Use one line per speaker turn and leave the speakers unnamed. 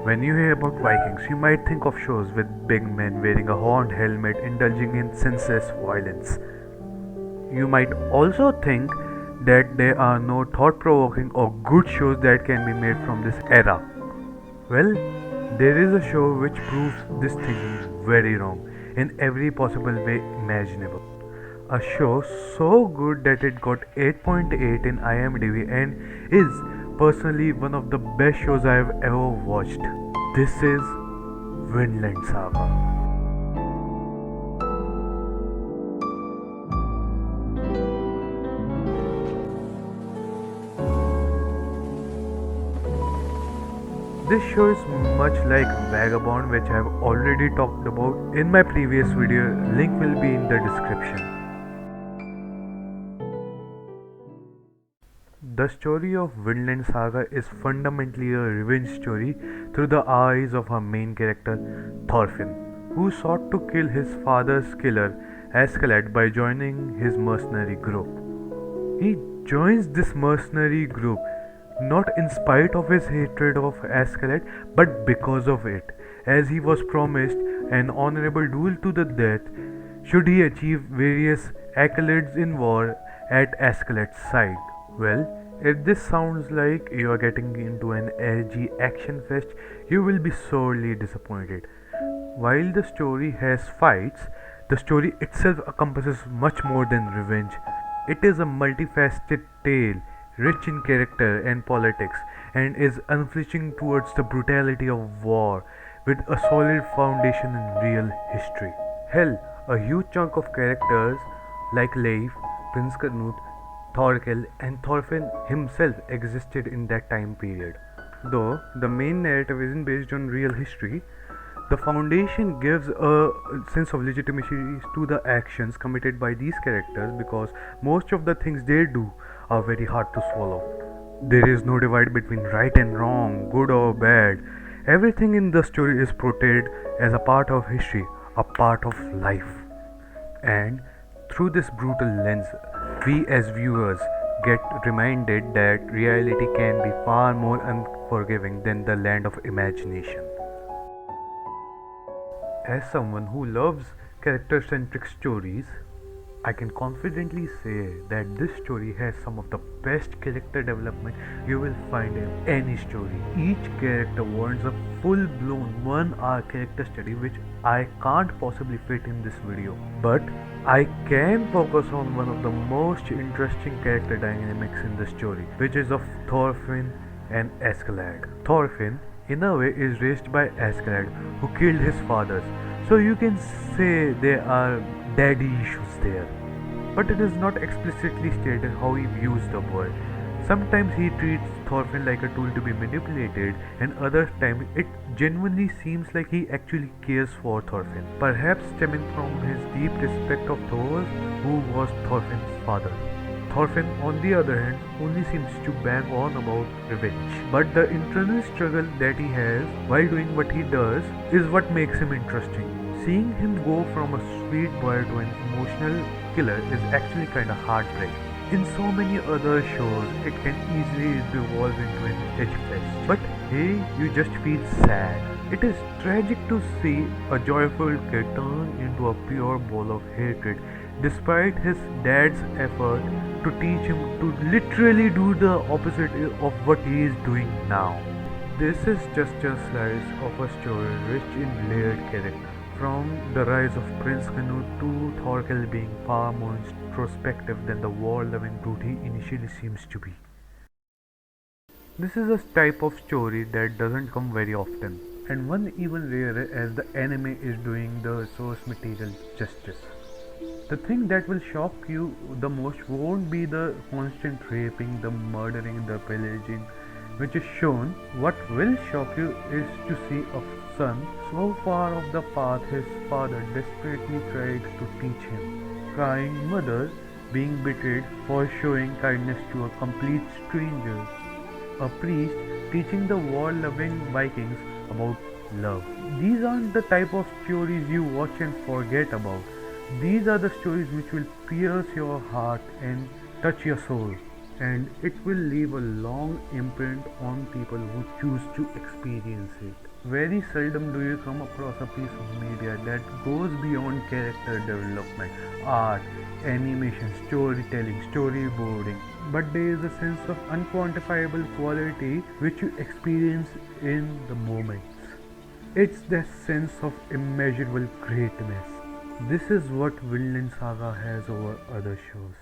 When you hear about Vikings, you might think of shows with big men wearing a horned helmet indulging in senseless violence. You might also think that there are no thought provoking or good shows that can be made from this era. Well, there is a show which proves this thinking very wrong in every possible way imaginable. A show so good that it got 8.8 in IMDb and is personally one of the best shows I have ever watched. This is Vinland Saga. This show is much like Vagabond, which I have already talked about in my previous video. Link will be in the description. The story of Vinland Saga is fundamentally a revenge story through the eyes of our main character, Thorfinn, who sought to kill his father's killer, Askeladd, by joining his mercenary group. He joins this mercenary group not in spite of his hatred of Askeladd, but because of it, as he was promised an honorable duel to the death should he achieve various accolades in war at Askeladd's side. Well, if this sounds like you are getting into an edgy action fest, you will be sorely disappointed. While the story has fights, the story itself encompasses much more than revenge. It is a multifaceted tale, rich in character and politics, and is unflinching towards the brutality of war, with a solid foundation in real history. Hell, a huge chunk of characters like Leif, Prince Canute, Thorkel, and Thorfinn himself existed in that time period. Though the main narrative isn't based on real history, the foundation gives a sense of legitimacy to the actions committed by these characters because most of the things they do are very hard to swallow. There is no divide between right and wrong, good or bad. Everything in the story is portrayed as a part of history, a part of life. And through this brutal lens, we as viewers get reminded that reality can be far more unforgiving than the land of imagination. As someone who loves character centric stories, I can confidently say that this story has some of the best character development you will find in any story. Each character warrants a full blown 1 hour character study, which I can't possibly fit in this video. But I can focus on one of the most interesting character dynamics in the story, which is of Thorfinn and Askeladd. Thorfinn, in a way, is raised by Askeladd, who killed his fathers. So you can say there are daddy issues there. But it is not explicitly stated how he views the world. Sometimes he treats Thorfinn like a tool to be manipulated, and other times it genuinely seems like he actually cares for Thorfinn, perhaps stemming from his deep respect of Thor, who was Thorfinn's father. Thorfinn, on the other hand, only seems to bang on about revenge. But the internal struggle that he has while doing what he does is what makes him interesting. Seeing him go from a sweet boy to an emotional killer is actually kinda heartbreaking. In so many other shows, it can easily devolve into an edge fest. But hey, you just feel sad. It is tragic to see a joyful kid turn into a pure ball of hatred despite his dad's effort to teach him to literally do the opposite of what he is doing now. This is just a slice of a story rich in layered character. From the rise of Prince Canute to Thorkel being far more introspective than the war-loving brute he initially seems to be. This is a type of story that doesn't come very often, and one even rarer as the anime is doing the source material justice. The thing that will shock you the most won't be the constant raping, the murdering, the pillaging, which is shown. What will shock you is to see a son so far off the path his father desperately tried to teach him. Crying mothers being betrayed for showing kindness to a complete stranger. A priest teaching the war-loving Vikings about love. These aren't the type of stories you watch and forget about. These are the stories which will pierce your heart and touch your soul, and it will leave a long imprint on people who choose to experience it. Very seldom do you come across a piece of media that goes beyond character development, art, animation, storytelling, storyboarding. But there is a sense of unquantifiable quality which you experience in the moments. It's that sense of immeasurable greatness. This is what Vinland Saga has over other shows.